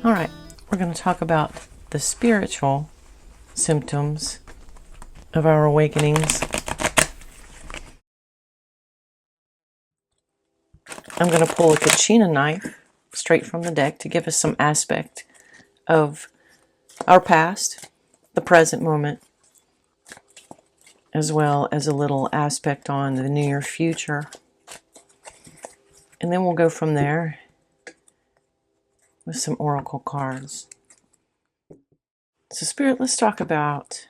All right, we're going to talk about the spiritual symptoms of our awakenings. I'm going to pull a Kachina knife straight from the deck to give us some aspect of our past, the present moment, as well as a little aspect on the near future. And then we'll go from there with some oracle cards. So, Spirit, let's talk about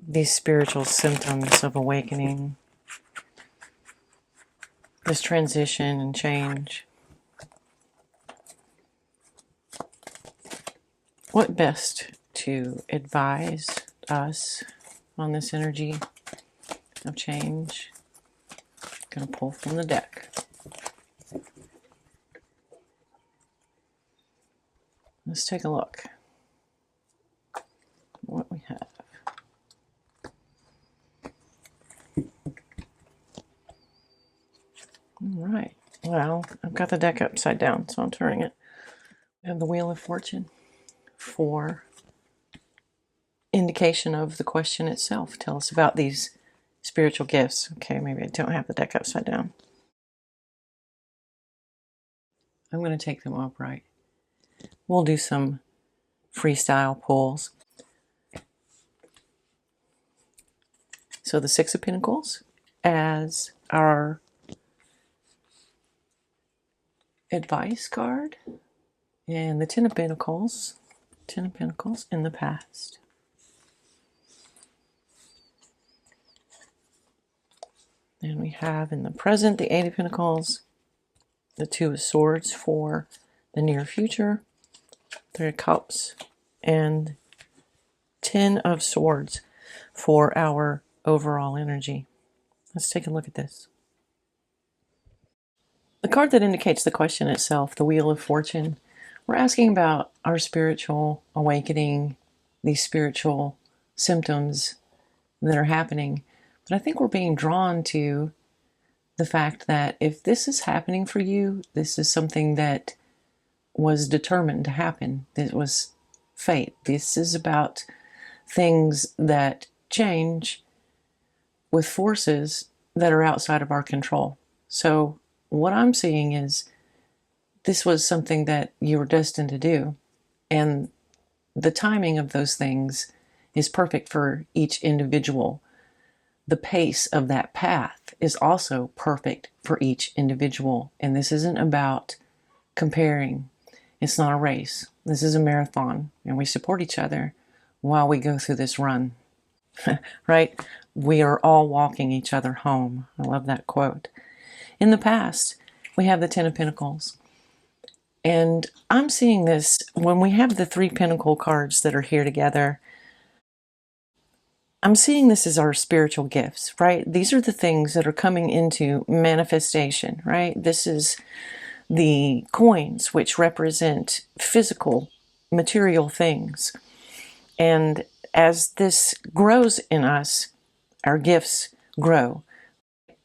these spiritual symptoms of awakening, this transition and change. What best to advise us on this energy of change? I'm going to pull from the deck. Let's take a look what we have. All right. Well, I've got the deck upside down, so I'm turning it. We have the Wheel of Fortune for indication of the question itself. Tell us about these spiritual gifts. Okay, maybe I don't have the deck upside down. I'm going to take them upright. We'll do some freestyle pulls. So the Six of Pentacles as our advice card, and the Ten of Pentacles in the past. And we have in the present the Eight of Pentacles, the Two of Swords for the near future, Three of Cups, and Ten of Swords for our overall energy. Let's take a look at this. The card that indicates the question itself, the Wheel of Fortune, we're asking about our spiritual awakening, these spiritual symptoms that are happening. But I think we're being drawn to the fact that if this is happening for you, this is something that was determined to happen. This was fate. This is about things that change with forces that are outside of our control. So what I'm seeing is this was something that you were destined to do. And the timing of those things is perfect for each individual. The pace of that path is also perfect for each individual. And this isn't about comparing. It's not a race. This is a marathon. And we support each other while we go through this run. Right? We are all walking each other home. I love that quote. In the past, we have the Ten of Pentacles. And I'm seeing this when we have the three Pentacle cards that are here together. I'm seeing this as our spiritual gifts, right? These are the things that are coming into manifestation, right? This is the coins, which represent physical, material things. And as this grows in us, our gifts grow.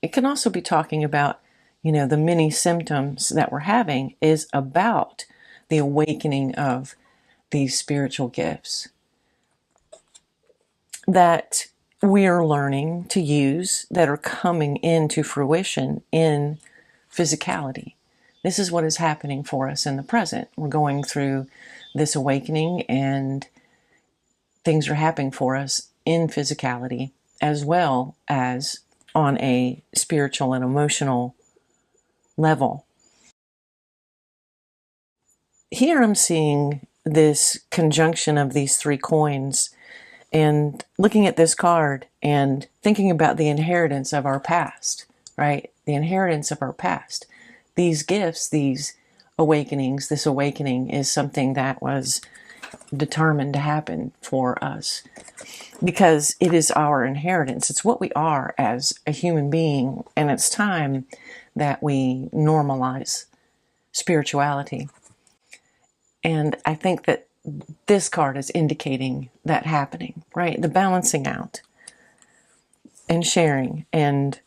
It can also be talking about, the many symptoms that we're having is about the awakening of these spiritual gifts that we are learning to use, that are coming into fruition in physicality. This is what is happening for us in the present. We're going through this awakening and things are happening for us in physicality as well as on a spiritual and emotional level. Here I'm seeing this conjunction of these three coins and looking at this card and thinking about the inheritance of our past, right? The inheritance of our past. These gifts, these awakenings, this awakening is something that was determined to happen for us because it is our inheritance. It's what we are as a human being, and it's time that we normalize spirituality. And I think that this card is indicating that happening, right? The balancing out and sharing and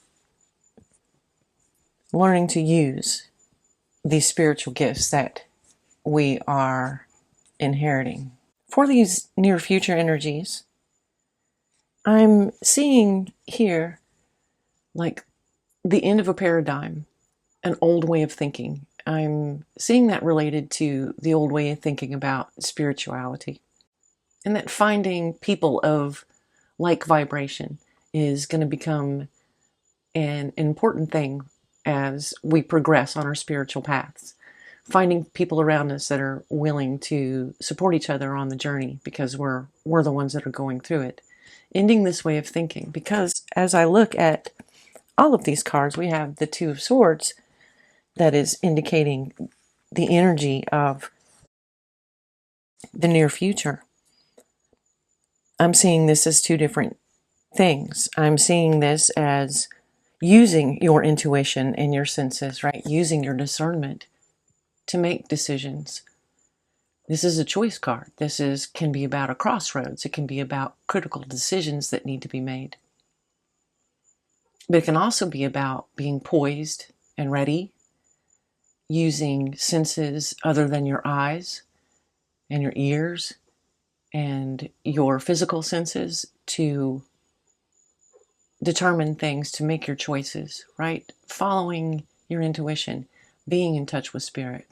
learning to use these spiritual gifts that we are inheriting. For these near future energies, I'm seeing here like the end of a paradigm, an old way of thinking. I'm seeing that related to the old way of thinking about spirituality. And that finding people of like vibration is going to become an important thing as we progress on our spiritual paths. Finding people around us that are willing to support each other on the journey because we're the ones that are going through it. Ending this way of thinking, because as I look at all of these cards, we have the Two of Swords that is indicating the energy of the near future. I'm seeing this as two different things. I'm seeing this as using your intuition and your senses, right? Using your discernment to make decisions. This is a choice card. This can be about a crossroads. It can be about critical decisions that need to be made. But it can also be about being poised and ready, using senses other than your eyes and your ears and your physical senses to determine things, to make your choices, right? Following your intuition, being in touch with spirit.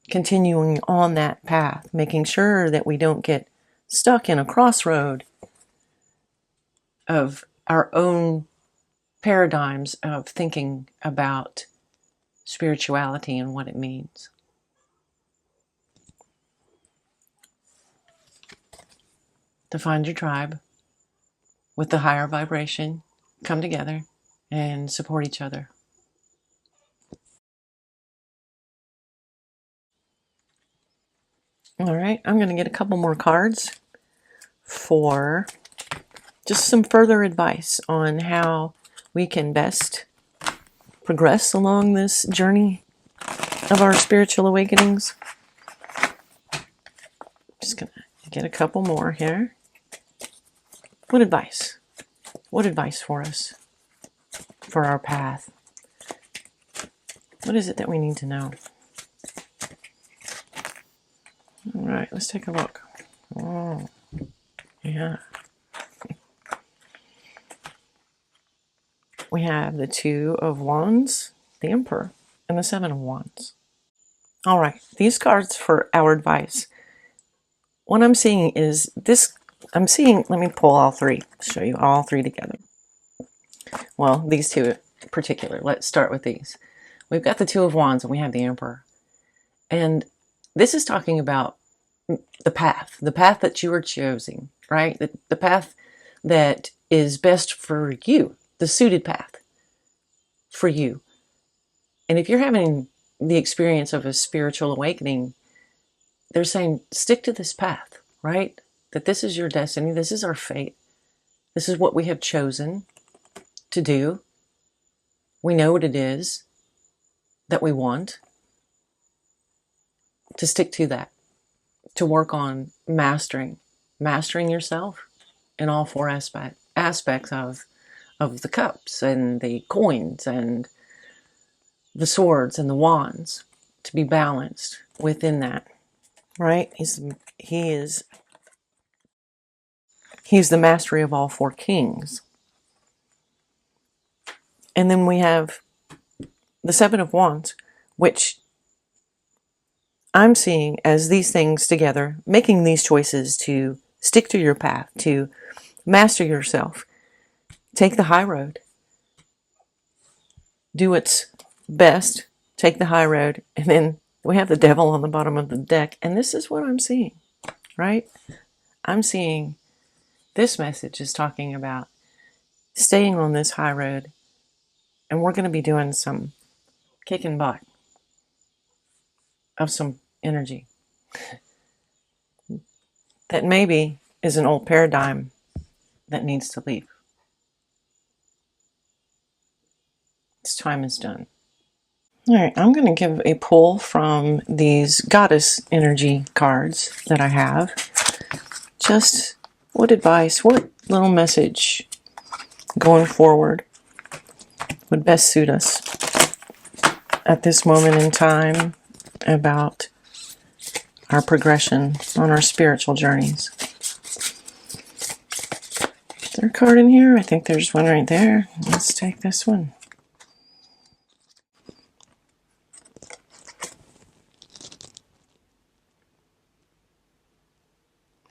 Continuing on that path, making sure that we don't get stuck in a crossroad of our own paradigms of thinking about spirituality and what it means. To find your tribe with the higher vibration, come together and support each other. All right, I'm going to get a couple more cards for just some further advice on how we can best progress along this journey of our spiritual awakenings. Just going to get a couple more here. What advice? What advice for us for our path? What is it that we need to know? All right, let's take a look. Oh, yeah. We have the Two of Wands, the Emperor, and the Seven of Wands. All right, these cards for our advice. What I'm seeing is this. Let me pull all three, show you all three together. Well, these two in particular. Let's start with these. We've got the Two of Wands and we have the Emperor. And this is talking about the path that you are choosing, right? The path that is best for you, the suited path for you. And if you're having the experience of a spiritual awakening, they're saying, stick to this path, right? That this is your destiny. This is our fate. This is what we have chosen to do. We know what it is that we want. To stick to that. To work on mastering yourself in all four aspects of the cups and the coins and the swords and the wands, to be balanced within that, right? He's the mastery of all four kings. And then we have the Seven of Wands, which I'm seeing as these things together, making these choices to stick to your path, to master yourself, take the high road, do what's best, take the high road, and then we have the devil on the bottom of the deck, and this is what I'm seeing, right? I'm seeing this message is talking about staying on this high road, and we're going to be doing some kicking butt of some energy that maybe is an old paradigm that needs to leave. Its time is done. All right, I'm going to give a pull from these goddess energy cards that I have. Just what advice, what little message going forward would best suit us at this moment in time about our progression on our spiritual journeys. Is there a card in here? I think there's one right there. Let's take this one.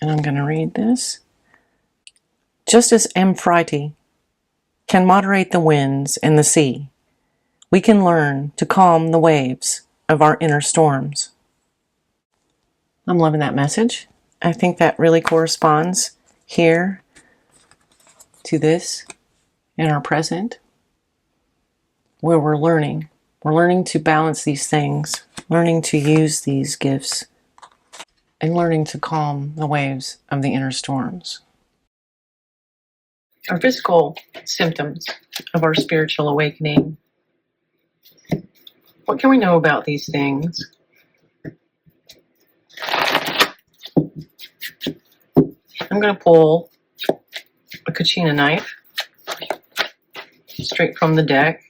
And I'm going to read this. Just as Amphitrite can moderate the winds and the sea, we can learn to calm the waves of our inner storms. I'm loving that message. I think that really corresponds here to this in our present, where we're learning. We're learning to balance these things, learning to use these gifts, and learning to calm the waves of the inner storms. Our physical symptoms of our spiritual awakening. What can we know about these things? I'm going to pull a Kachina knife straight from the deck,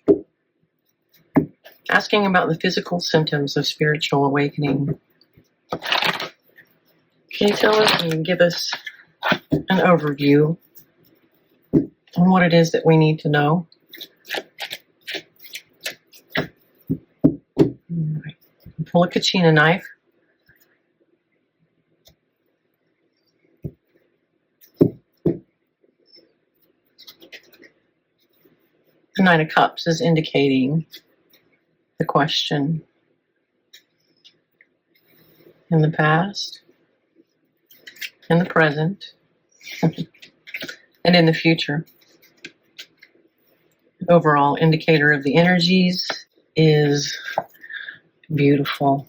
asking about the physical symptoms of spiritual awakening. Can you tell us and give us an overview on what it is that we need to know? Right. Pull a Kachina knife. The Nine of Cups is indicating the question in the past, in the present, and in the future. The overall indicator of the energies is beautiful.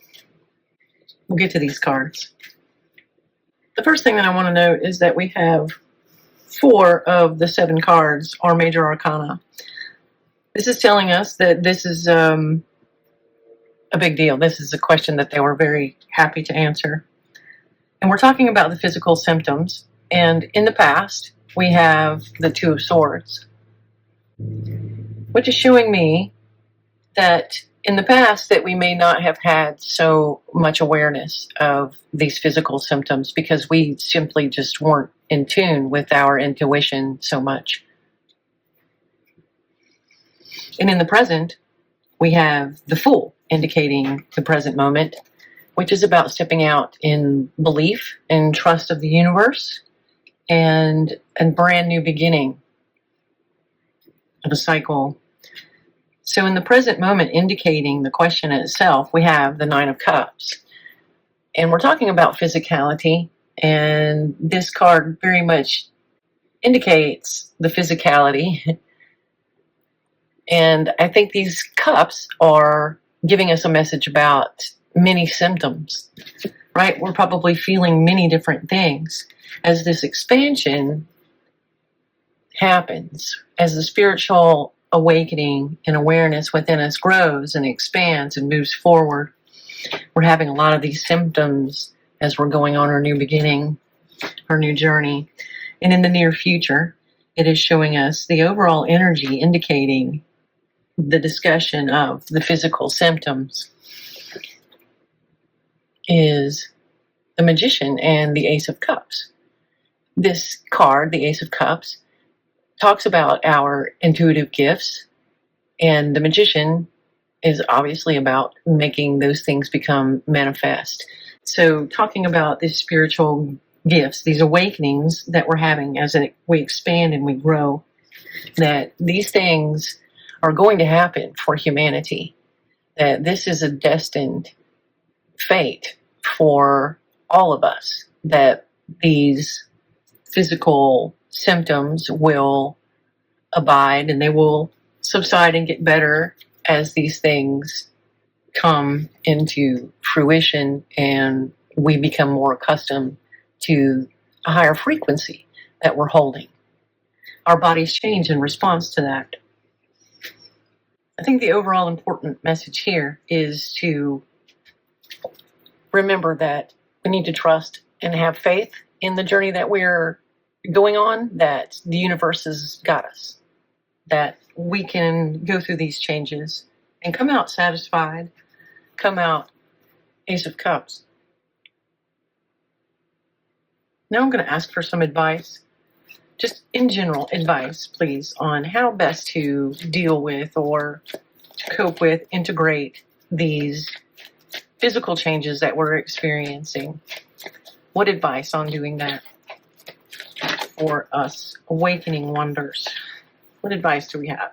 We'll get to these cards. The first thing that I want to note is that we have 4 of the 7 cards are major arcana. This is telling us that this is a big deal. This is a question that they were very happy to answer. And we're talking about the physical symptoms. And in the past, we have the 2 of Swords, which is showing me that in the past that we may not have had so much awareness of these physical symptoms because we simply just weren't in tune with our intuition so much. And in the present, we have the Fool, indicating the present moment, which is about stepping out in belief and trust of the universe and a brand new beginning of a cycle. So in the present moment, indicating the question itself, we have the 9 of Cups. And we're talking about physicality, and this card very much indicates the physicality. And I think these cups are giving us a message about many symptoms, right? We're probably feeling many different things as this expansion happens, as the spiritual awakening and awareness within us grows and expands and moves forward. We're having a lot of these symptoms as we're going on our new beginning, our new journey. And in the near future, it is showing us the overall energy indicating the discussion of the physical symptoms is the Magician and the Ace of Cups. This card, the Ace of Cups, talks about our intuitive gifts, and the Magician is obviously about making those things become manifest. So talking about these spiritual gifts, these awakenings that we're having as we expand and we grow, that these things are going to happen for humanity, that this is a destined fate for all of us, that these physical symptoms will abide and they will subside and get better as these things come into fruition and we become more accustomed to a higher frequency that we're holding. Our bodies change in response to that. I think the overall important message here is to remember that we need to trust and have faith in the journey that we're going on, that the universe has got us, that we can go through these changes and come out satisfied, come out Ace of Cups. Now I'm going to ask for some advice, just in general advice, please, on how best to deal with or cope with, integrate these physical changes that we're experiencing. What advice on doing that for us awakening wonders? What advice do we have?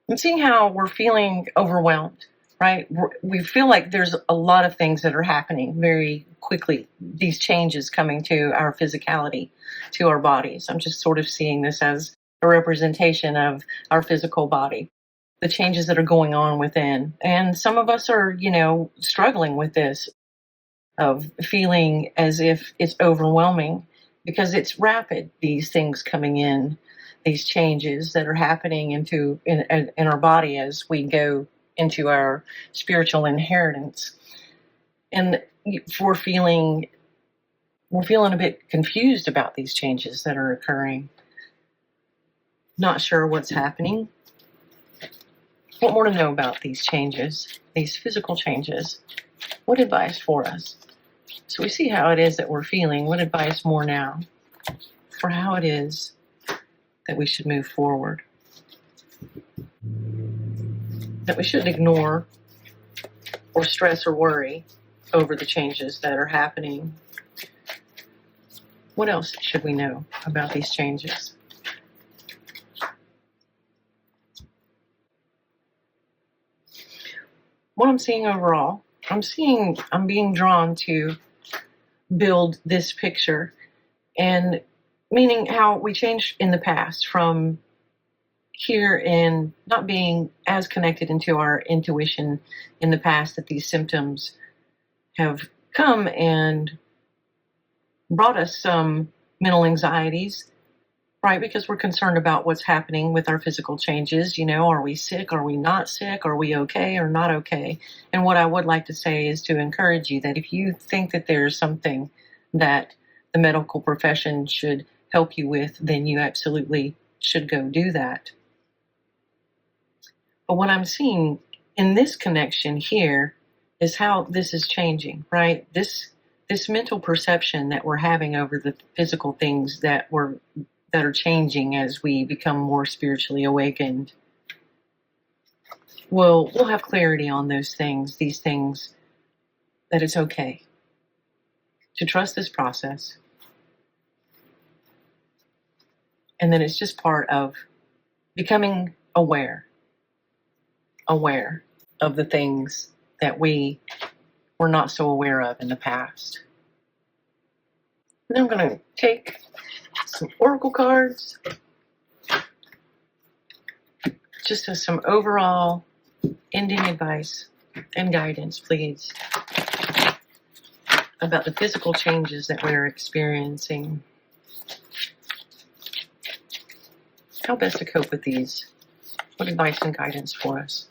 And seeing how we're feeling overwhelmed, right? We feel like there's a lot of things that are happening very quickly, these changes coming to our physicality, to our bodies. I'm just sort of seeing this as a representation of our physical body, the changes that are going on within. And some of us are, struggling with this, of feeling as if it's overwhelming because it's rapid, these things coming in, these changes that are happening in our body as we go into our spiritual inheritance. And we're feeling a bit confused about these changes that are occurring. Not sure what's happening. Want more to know about these changes, these physical changes. What advice for us? So we see how it is that we're feeling. What advice more now for how it is that we should move forward? That we shouldn't ignore or stress or worry over the changes that are happening. What else should we know about these changes? What I'm seeing overall, I'm being drawn to build this picture, and meaning how we changed in the past from here and not being as connected into our intuition in the past, that these symptoms have come and brought us some mental anxieties, right? Because we're concerned about what's happening with our physical changes. Are we sick? Are we not sick? Are we okay or not okay? And what I would like to say is to encourage you that if you think that there's something that the medical profession should help you with, then you absolutely should go do that. But what I'm seeing in this connection here is how this is changing, right? This mental perception that we're having over the physical things that are changing as we become more spiritually awakened. We'll have clarity on those things, these things, that it's okay to trust this process. And then it's just part of becoming aware of the things that we were not so aware of in the past. And I'm going to take some oracle cards just as some overall ending advice and guidance, please, about the physical changes that we're experiencing. How best to cope with these? What advice and guidance for us?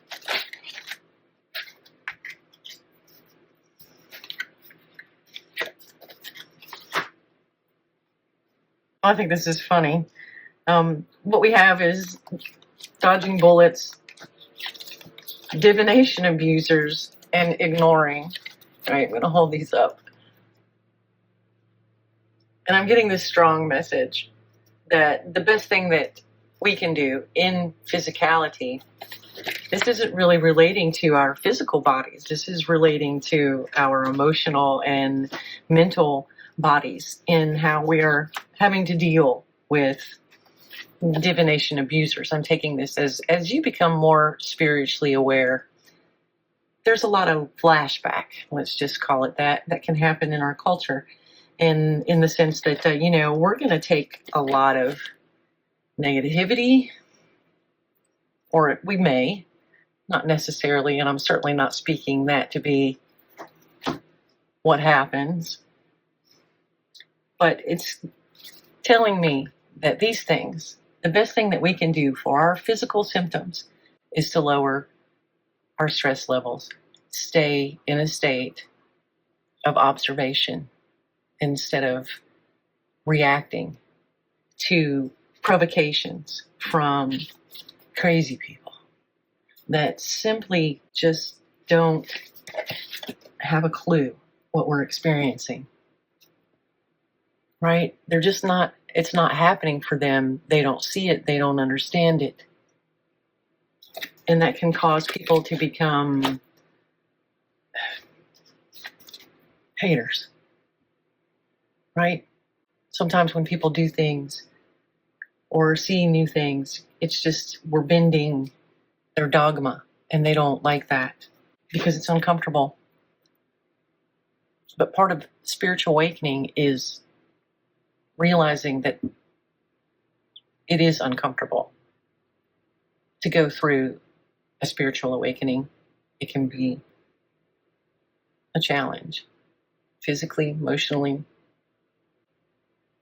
I think this is funny. What we have is dodging bullets, divination abusers, and ignoring. All right, I'm going to hold these up. And I'm getting this strong message that the best thing that we can do in physicality, this isn't really relating to our physical bodies. This is relating to our emotional and mental bodies, in how we're having to deal with divination abusers. I'm taking this as you become more spiritually aware, there's a lot of flashback, let's just call it that can happen in our culture. And in the sense that, we're going to take a lot of negativity, or we may, not necessarily, and I'm certainly not speaking that to be what happens, but it's telling me that these things, the best thing that we can do for our physical symptoms is to lower our stress levels, stay in a state of observation instead of reacting to provocations from crazy people. that simply just don't have a clue what we're experiencing, right? They're just not, it's not happening for them. They don't see it, they don't understand it. And that can cause people to become haters, right? Sometimes when people do things or see new things, it's just we're bending their dogma, and they don't like that because it's uncomfortable. But part of spiritual awakening is realizing that it is uncomfortable to go through a spiritual awakening. It can be a challenge, physically, emotionally.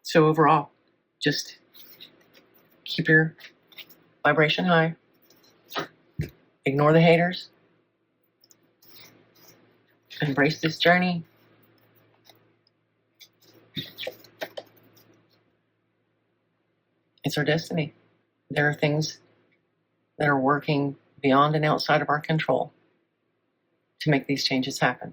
So overall, just keep your vibration high. Ignore the haters. Embrace this journey. It's our destiny. There are things that are working beyond and outside of our control to make these changes happen.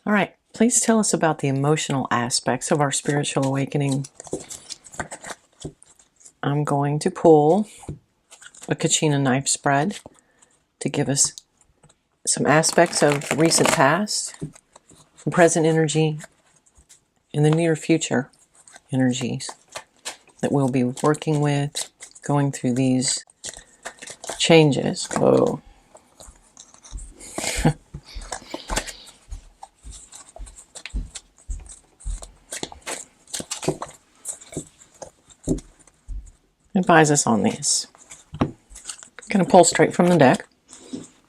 All right, please tell us about the emotional aspects of our spiritual awakening. I'm going to pull a Kachina knife spread to give us some aspects of recent past, some present energy, and the near future energies that we'll be working with, going through these changes. Whoa. Advise us on these. I'm going to pull straight from the deck.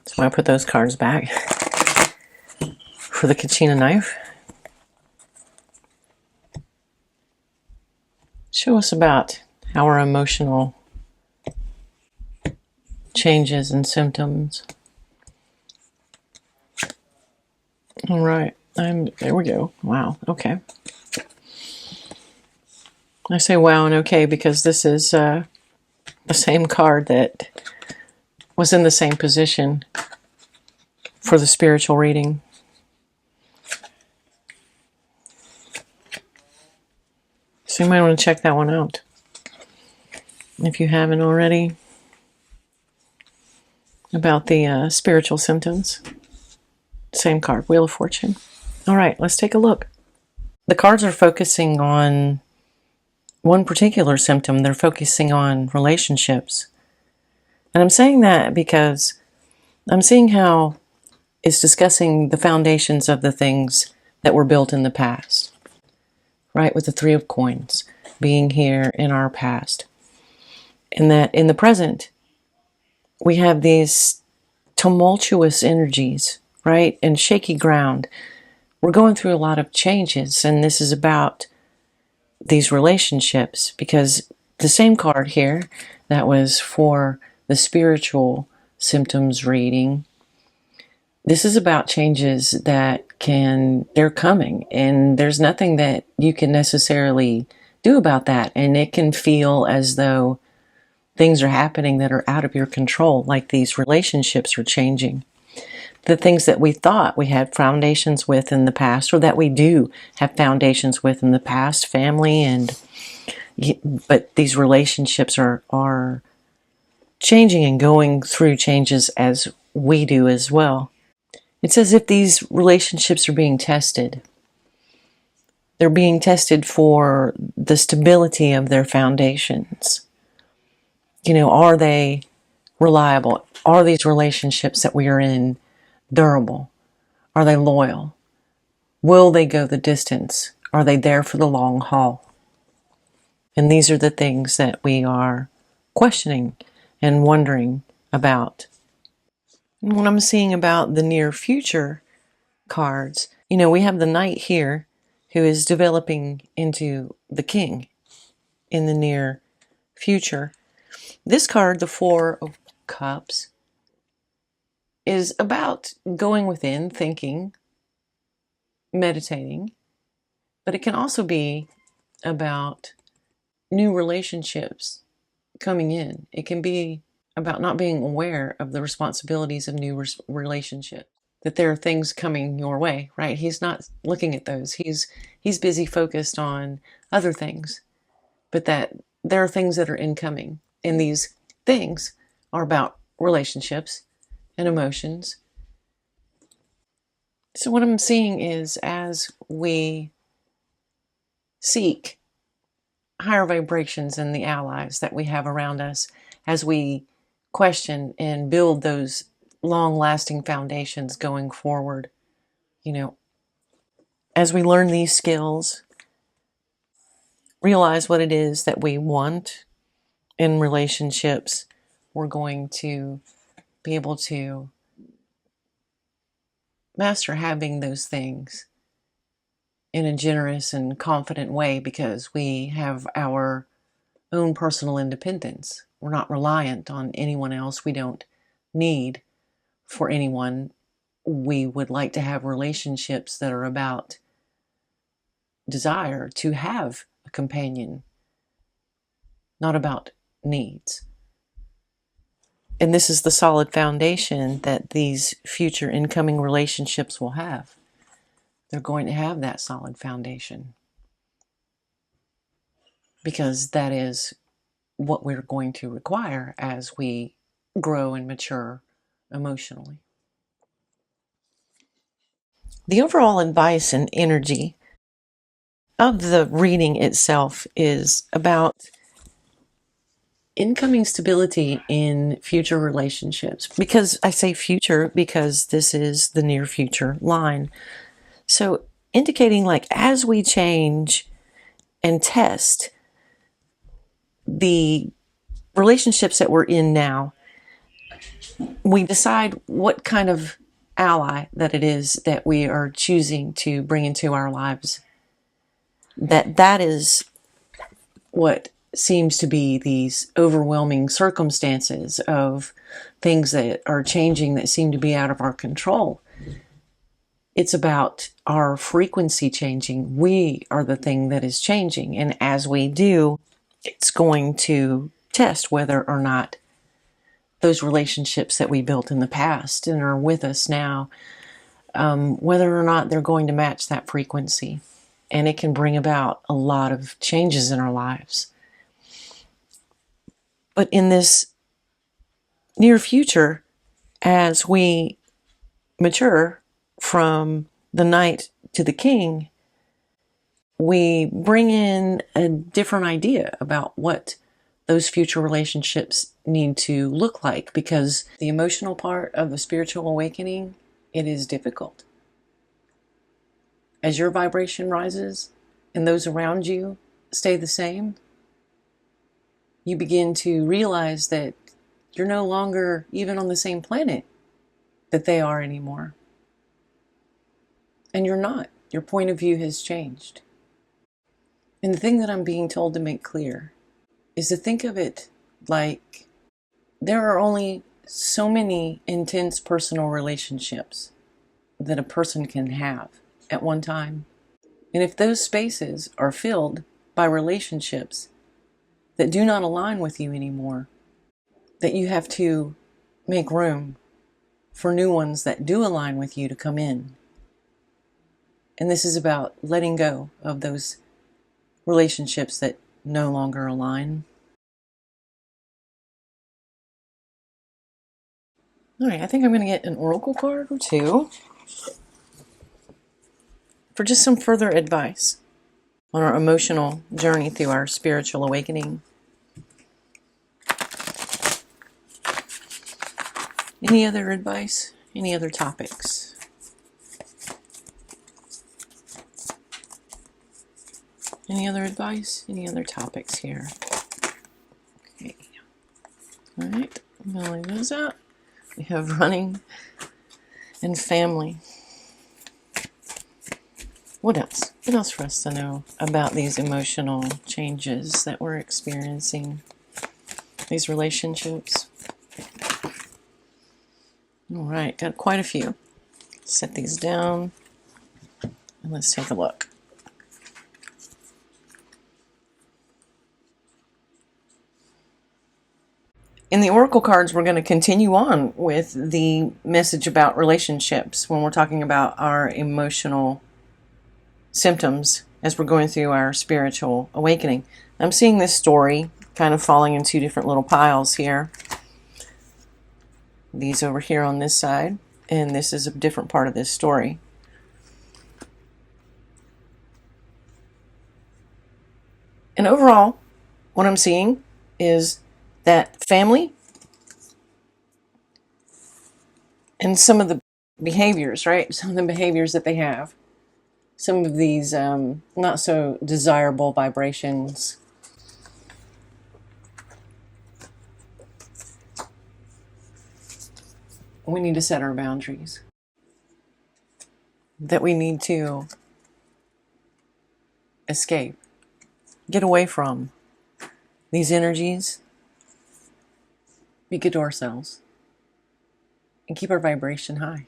So I put those cards back for the Kachina knife. Show us about our emotional changes and symptoms. All right, there we go. Wow, okay. I say wow and okay because this is the same card that was in the same position for the spiritual reading. So you might want to check that one out if you haven't already, about the spiritual symptoms. Same card, Wheel of Fortune. All right, let's take a look. The cards are focusing on one particular symptom. They're focusing on relationships. And I'm saying that because I'm seeing how it's discussing the foundations of the things that were built in the past, right? With the Three of Coins being here in our past. And that in the present, we have these tumultuous energies, right? And shaky ground. We're going through a lot of changes, and this is about these relationships, because the same card here that was for the spiritual symptoms reading, this is about changes that they're coming, and there's nothing that you can necessarily do about that, and it can feel as though things are happening that are out of your control, like these relationships are changing. The things that we thought we had foundations with in the past, or that we do have foundations with in the past, family, but these relationships are changing and going through changes as we do as well. It's as if these relationships are being tested. They're being tested for the stability of their foundations. You know, are they reliable? Are these relationships that we are in durable? Are they loyal? Will they go the distance? Are they there for the long haul? And these are the things that we are questioning and wondering about. And when I'm seeing about the near future cards, you know, we have the Knight here who is developing into the King in the near future. This card, the Four of Cups, is about going within, thinking, meditating, but it can also be about new relationships coming in. It can be about not being aware of the responsibilities of new relationships. That there are things coming your way, right? He's not looking at those. He's busy focused on other things, but that there are things that are incoming, and these things are about relationships and emotions. So what I'm seeing is, as we seek higher vibrations in the allies that we have around us, as we question and build those long-lasting foundations going forward, as we learn these skills, realize what it is that we want in relationships, we're going to be able to master having those things in a generous and confident way, because we have our own personal independence. We're not reliant on anyone else. We don't need for anyone. We would like to have relationships that are about desire to have a companion, not about needs. And this is the solid foundation that these future incoming relationships will have. They're going to have that solid foundation, because that is what we're going to require as we grow and mature emotionally. The overall advice and energy of the reading itself is about incoming stability in future relationships. Because I say future, because this is the near future line. So indicating, like, as we change and test the relationships that we're in now, we decide what kind of ally that it is that we are choosing to bring into our lives. That is what seems to be these overwhelming circumstances of things that are changing that seem to be out of our control. It's about our frequency changing. We are the thing that is changing. And as we do, it's going to test whether or not those relationships that we built in the past and are with us now, whether or not they're going to match that frequency. And it can bring about a lot of changes in our lives. But in this near future, as we mature from the knight to the king, we bring in a different idea about what those future relationships need to look like, because the emotional part of the spiritual awakening, it is difficult. As your vibration rises and those around you stay the same, you begin to realize that you're no longer even on the same planet that they are anymore. And you're not. Your point of view has changed. And the thing that I'm being told to make clear is to think of it like there are only so many intense personal relationships that a person can have at one time. And if those spaces are filled by relationships that do not align with you anymore, that you have to make room for new ones that do align with you to come in. And this is about letting go of those relationships that no longer align. All right, I think I'm going to get an oracle card or two for just some further advice on our emotional journey through our spiritual awakening. Any other advice? Any other topics? Any other advice? Any other topics here? Okay. All right, I'm going to leave those out. We have running and family. What else? What else for us to know about these emotional changes that we're experiencing? These relationships. All right, got quite a few. Set these down and let's take a look. In the Oracle cards, we're going to continue on with the message about relationships when we're talking about our emotional symptoms as we're going through our spiritual awakening. I'm seeing this story kind of falling in two different little piles here. These over here on this side, and this is a different part of this story. And overall, what I'm seeing is that family and some of the behaviors, right? Some of the behaviors that they have, some of these not so desirable vibrations. We need to set our boundaries. That we need to escape, get away from these energies, be good to ourselves, and keep our vibration high.